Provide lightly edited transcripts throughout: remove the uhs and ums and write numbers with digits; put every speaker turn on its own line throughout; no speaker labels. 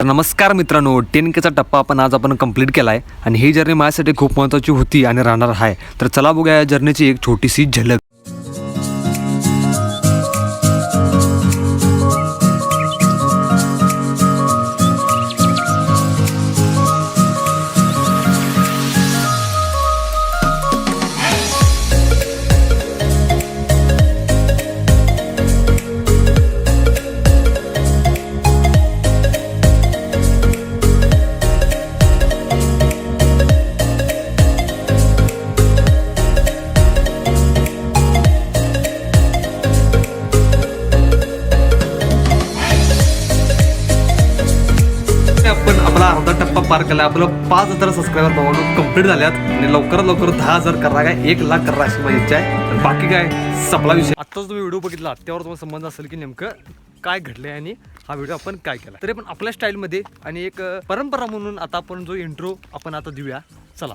नमस्कार मित्रांनो, 10Kचा टप्पा आपण कंप्लीट केला आहे आणि ही जर्नी माझ्यासाठी खूप महत्त्वाची होती आणि राहणार आहे. तर चला बघूया या जर्नीची एक छोटीशी झलक. आपण आपला अर्धा टप्पा पार केला. आपलं 5,000 सबस्क्रायबर भावानं कंप्लीट झाल्यात आणि लवकरात लवकर 10,000 करा, काय 1,00,000 करा अशी माझी इच्छा आहे. बाकी काय सपला विषय. आत्ताच तुम्ही व्हिडिओ बघितला त्यावर तुम्हाला संबंध असेल की नेमकं काय घडलंय आणि हा व्हिडिओ आपण काय केला. तरी पण आपल्या स्टाईलमध्ये आणि एक परंपरा म्हणून आता आपण जो इंट्रो आपण आता देऊया. चला.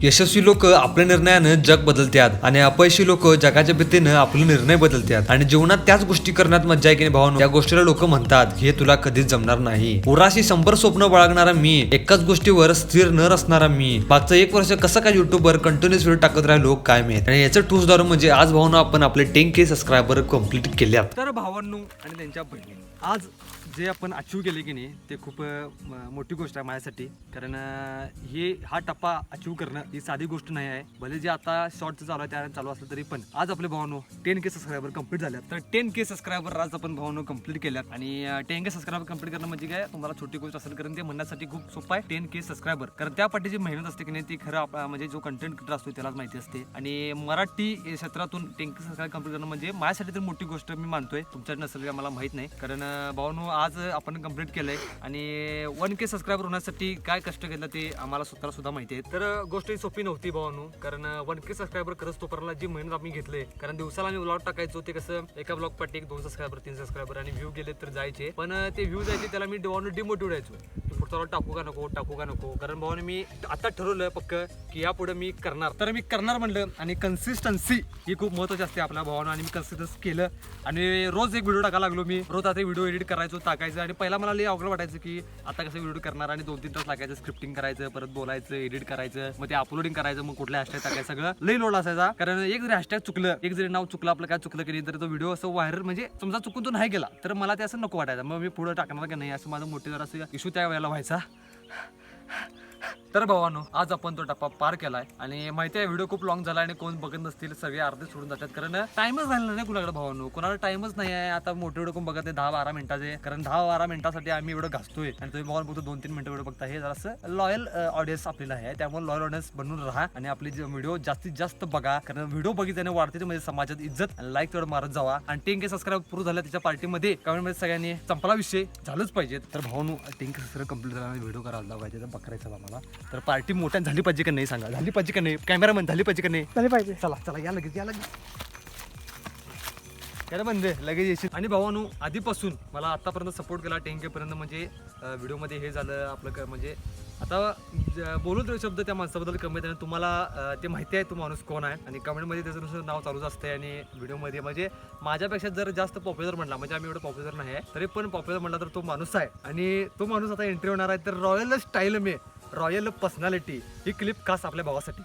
यशस्वी लोक आपल्या निर्णयानं जग बदलतात आणि अपयशी लोक जगाच्या भीतीनं आपले निर्णय बदलतात. आणि जीवनात त्याच गोष्टी करण्यात मज्जा आहे की नाही भावानो. त्या गोष्टीला लोक म्हणतात हे तुला कधीच जमणार नाही. पुराशी 100 स्वप्न बाळगणारा मी, एकाच गोष्टीवर स्थिर न असणारा मी, मागचं 1 वर्ष कसं काय युट्यूबवर कंटिन्युअस व्हिडिओ टाकत राहिलो काय माहित. आणि याचं ठोस उदाहरण म्हणजे आज भावानो आपण आपले 10K सबस्क्रायबर कंप्लीट केल्यात. तर भावांनो आणि त्यांच्या बहिणी आज जे आपण अचीव केले की नाही ते खूप मोठी गोष्ट आहे माझ्यासाठी. कारण हा टप्पा अचीव करणं ही साधी गोष्ट नाही आहे. भले जे आता शॉर्टचं चालू आहे त्या चालू असलं तरी पण आज आपले भावानो 10K सबस्क्रायबर कंप्लीट झाल्यात. तर 10K सबस्क्रायबर आज आपण भावानो कंप्लीट केल्यात. आणि 10K सबस्क्रायबर कंप्लीट करणं म्हणजे काय तुम्हाला छोटी गोष्ट असेल, कारण ते म्हणण्यासाठी खूप सोपं आहे 10K सबस्क्रायबर. कारण त्या पाठी जी मेहनत असते की नाही ती खरं म्हणजे जो कंटेंट क्रिएटर असतो त्यालाच माहिती असते. आणि मराठी क्षेत्रातून 10K सबस्क्रायबर कंप्लीट करणं म्हणजे माझ्यासाठी तर मोठी गोष्ट मी मानतोय. तुमच्याकडे नसेल का मला माहित नाही. कारण भावानो आज आपण कंप्लीट केलंय आणि 1K सबस्क्रायबर होण्यासाठी काय कष्ट घेतलं ते आम्हाला स्वतःला सुद्धा माहिती आहे. तर गोष्ट ही सोपी नव्हती भावानो. कारण 1K सबस्क्रायबर करत तोपर्यंत जी मेहनत आम्ही घेतले, कारण दिवसाला आम्ही व्लॉग टाकायचो ते कसं एका ब्लॉग पाठी 2 सबस्क्रायबर 3 सबस्क्रायबर आणि व्ह्यू गेले तर जायचे, पण ते व्ह्यू जायचे त्याला मी डिमोटिवेट व्हायचो की पुढचा व्लॉग टाकू का नको. कारण भावाने मी आता ठरवलं पक्क की यापुढे मी करणार. तर मी करणार म्हणलं आणि कन्सिस्टन्सी ही खूप महत्त्वाची असते आपल्या भावानं. आणि मी कन्सिस्टन्स केलं आणि रोज एक व्हिडिओ टाकायला लागलो. मी रोज आता व्हिडिओ एडिट करायचो टाकायचं. आणि पहिला मला लई अवघड वाटायचं की आता कसं व्हिडिओ करणार आणि 2-3 तास लागायचं स्क्रिप्टिंग करायचं, परत बोलायचं, एडिट करायचं, मग ते अपलोडिंग करायचं, मग कुठल्या हॅशटॅग टाकायचं, सगळं लई लोड असायचा. कारण एक जरी हॅशटॅग चुकलं, एक जरी नाव चुकलं, आपलं काय चुकलं की नाही तर तो व्हिडिओ असं व्हायरल म्हणजे समजा चुकून तो नाही गेला तर मला ते असं नको वाटायचं. मग मी पुढे टाकणार की नाही असं माझं मोठे जरा असं इश्यू त्या वेळेला व्हायचा. तर भावानो आज आपण तो टप्पा पार केलाय आणि माहिती आहे व्हिडिओ खूप लॉंग झाला आणि कोण बघत नसतील, सगळे अर्धे सोडून जातात. कारण टाइमच राहिला नाही कुणाकडे भावानो, कोणाला टाइमच नाही आहे. आता मोठे व्हिडिओ कोण बघत आहे 10-12 मिनिटाचे, कारण 10-12 मिनिटासाठी आम्ही व्हिडिओ घासतोय आणि तुम्ही बघून फक्त 2-3 मिनिटं व्हिडिओ बघता. हे जरासं लॉयल ऑडियन्स आपल्याला आहे, त्यामुळे लॉयल ऑडियन्स बनून राहा आणि आपली व्हिडिओ जास्तीत जास्त बघा. कारण व्हिडिओ बघितल्याने वाढते म्हणजे समाजात इज्जत आणि लाईक तेवढं मारत जावा. आणि 10K सबस्क्राईब पूर्ण झालं त्याच्या पार्टीमध्ये कमेंटमध्ये सगळ्यांनी संपला विषय झालंच पाहिजे. तर भावानो 10K सबस्क्राईब कंप्लीट झाला, व्हिडिओ करायला पाहिजे तर बघायचा आम्हाला. तर पार्टी मोठ्या झाली पाहिजे का नाही सांगा, झाली पाहिजे का नाही? कॅमेरामन झाली पाहिजे का नाही? झाली पाहिजे. चला या लगेच कॅमेरामन लगेच येशील. आणि भावानो आधीपासून मला आतापर्यंत सपोर्ट केला 10K पर्यंत, म्हणजे व्हिडिओमध्ये हे झालं आपलं म्हणजे आता बोलून तर शब्द त्या माणसाबद्दल कमी आहे. तुम्हाला ते माहिती आहे तो माणूस कोण आहे आणि कमेंटमध्ये त्याचं नुसतं नाव चालूच असते. आणि व्हिडिओमध्ये म्हणजे माझ्यापेक्षा जर जास्त पॉप्युलर म्हटला, म्हणजे आम्ही एवढं पॉप्युलर नाही आहे तरी पण पॉप्युलर म्हटला तर तो माणूस आहे. आणि तो माणूस आता एंट्री होणार आहे. तर रॉयल स्टाईल में रॉयल पर्सनॅलिटी ही क्लिप खास आपल्या भावासाठी.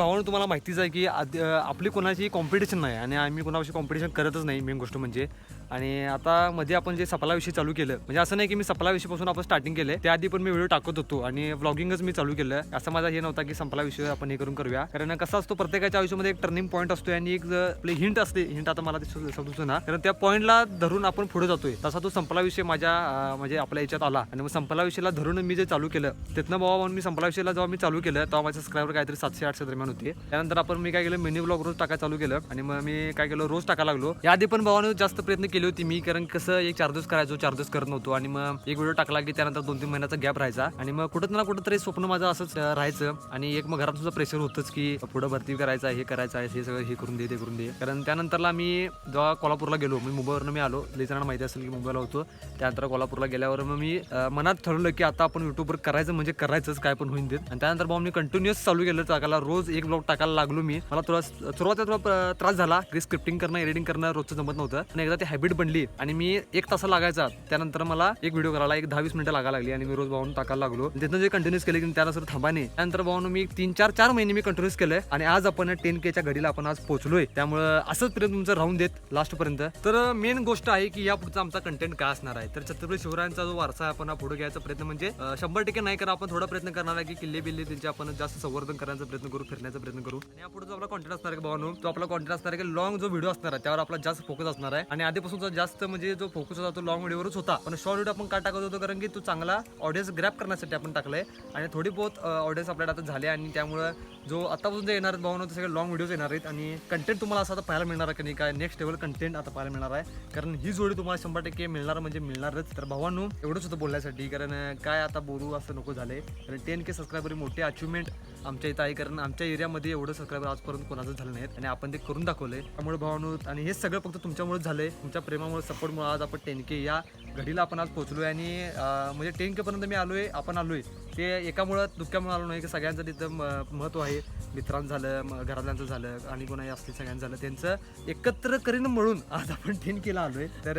भावानं तुम्हाला माहितीच आहे की आपली कोणाची कॉम्पिटिशन नाही आणि आम्ही कोणाविषयी कॉम्पिटिशन करतच नाही मेन गोष्ट म्हणजे. आणि आता मध्ये आपण जे सपलाविषयी चालू केलं म्हणजे असं नाही की मी सपलाविषयीपासून आपण स्टार्टिंग केलं, त्याआधी पण मी व्हिडिओ टाकत होतो आणि व्लॉगिंगच मी चालू केलं. असं माझा हे नव्हता की संपलाविषयी आपण हे करूया, कारण कसं असतो प्रत्येकाच्या आयुष्यामध्ये एक टर्निंग पॉईंट असतो आणि एक आपली हिंट असते. हिंट आता मला समजतो ना, कारण त्या पॉईंटला धरून आपण पुढे जातोय. तसा तो संपला विषय माझ्या म्हणजे आपल्या याच्यात आला आणि मग संपला विषयाला धरून मी जे चालू केलं तिथनं बाबा म्हणून मी संपला विषयाला जेव्हा मी चालू केलं तेव्हा माझे सबस्क्रायबर काहीतरी 700-800 दरम्यान होते. त्यानंतर आपण मी काय केलं, मिनी ब्लॉग रोज टाकायला चालू केलं आणि मग मी काय केलं, रोज टाकायला लागलो. याआधी पण भावानं जास्त प्रयत्न केले होते मी, कारण कसं एक 4 दिवस करायचो, 4 दिवस करत नव्हतो आणि मग एक व्हिडिओ टाकला की त्यानंतर 2-3 महिन्याचा गॅप राहायचा आणि मग कुठं ना कुठं तरी स्वप्न माझं असंच राहायचं. आणि एक मग घरात तुझं प्रेशर होतंच की पुढं भरती करायचं आहे, हे करायचं आहे, हे सगळं हे करून दे, ते करून दे. कारण त्यानंतरला मी जेव्हा कोल्हापूरला गेलो, मी मुंबईवरून मी आलो, लई जणांना माहिती असेल की मुंबईला होतो. त्यानंतर कोल्हापूरला गेल्यावर मग मी मनात ठरवलं की आता आपण युट्यूबवर करायचं म्हणजे करायचंच, काय पण होईन देत. आणि त्यानंतर भाऊ मी कंटिन्युअस चालू केलं टाकायला, रोज एक ब्लॉग टाकायला लागलो मी. मला थोडा सुरुवातीला थोडा त्रास झाला की स्क्रिप्टिंग करणं, एडिटिंग करणं रोजचं जमत नव्हतं. आणि एकदा ती हॅबिट बनली आणि मी 1 तास लागायचा, त्यानंतर मला एक व्हिडिओ करायला 10-20 मिनिटं लागायला लागली आणि मी रोज भाऊन टाकायला लागलो. तिथं जे कंटिन्यूस केले की त्यानंतर थांबा नाही. त्यानंतर भाऊन मी 3-4 महिने मी कंटिन्यूस केलंय आणि आज आपण 10K घडीला आपण आज पोहोचलोय. त्यामुळे असंच पर्यंत तुमचं राहून देत लास्ट पर्यंत. तर मेन गोष्ट आहे की या पुढचा आमचा कंटेंट काय असणार आहे, तर छत्रपती शिवरायांचा जो वारसा आहे आपण पुढे घ्यायचा प्रयत्न म्हणजे 100% नाही करा, आपण थोडा प्रयत्न करणार आहे की किल्ले बिल्ले त्यांचे आपण जास्त संवर्धन करण्याचा प्रयत्न करू, फिरण्याचा प्रयत्न करू. आणि यापुढे जो आपला कॉन्टेंट असणार आहे भावानो, तो आपला कॉन्टेंट असणार आहे की लॉंग जो व्हिडिओ असणार आहे त्यावर आपला जास्त फोकस असणार आहे. आणि आधीपासूनचा जास्त म्हणजे जो फोकस होता तो लॉंग व्हिडिओवरच होता, पण शॉर्ट व्हिडिओ आपण का टाकत होतो कारण की तो चांगला ऑडियन्स ग्रॅप करण्यासाठी आपण टाकलाय आणि थोडी बहुत ऑडियन्स आपल्याला आता झाले. आणि त्यामुळे जो आतापासून जे येणार भावना ते सगळे लॉंग व्हिडिओज येणार आहेत आणि कंटेंट तुम्हाला असं आता पाहायला मिळणार आहे की नाही, काय नेक्स्ट लेवल कंटेंट आता पाहायला मिळणार आहे. कारण ही जोडी तुम्हाला 100% मिळणार म्हणजे मिळणारच. तर भावांनो एवढंच होतं बोलण्यासाठी, कारण काय आता बोलू असं नको झालंय. कारण 10K सबस्क्रायबर मोठी अचिव्हमेंट आमच्या इथं आहे, कारण आमच्या एरियामध्ये एवढं सबस्क्रायबर आजपर्यंत कोणाचं झालं नाहीत आणि आपण ते करून दाखवलंय. त्यामुळे भावांनो, आणि हे सगळं फक्त तुमच्यामुळे झालंय, तुमच्या प्रेमामुळे, सपोर्टमुळे आज आपण 10K या घडीला आपण आज पोहोचलोय. आणि म्हणजे 10K पर्यंत मी आलोय, आपण आलोय ते एकामुळं दुःखामुळे आलो नाही, की सगळ्यांचं तिथं महत्त्व आहे. मित्रांचं झालं, घरातल्यांचं झालं आणि कोणाही असतील सगळ्यांचं झालं, त्यांचं एकत्र करीन म्हणून आज आपण 10Kला आलोय. तर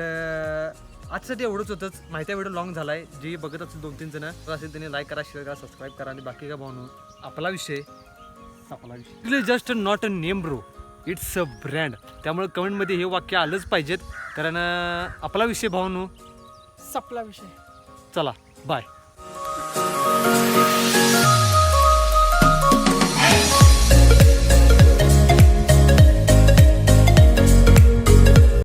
आजसाठी एवढंच होतंच. माहिती व्हिडिओ लॉंग झालाय, जी बघत असेल 2-3 जण असेल त्यांनी लाईक करा, शेअर करा, सबस्क्राईब करा. आणि बाकी काय भावनो, आपला विषय आपला विषय just not a name bro, it's a brand. त्यामुळे कमेंटमध्ये हे वाक्य आलंच पाहिजेत, कारण आपला विषय भावनो
सपला विषय.
चला बाय.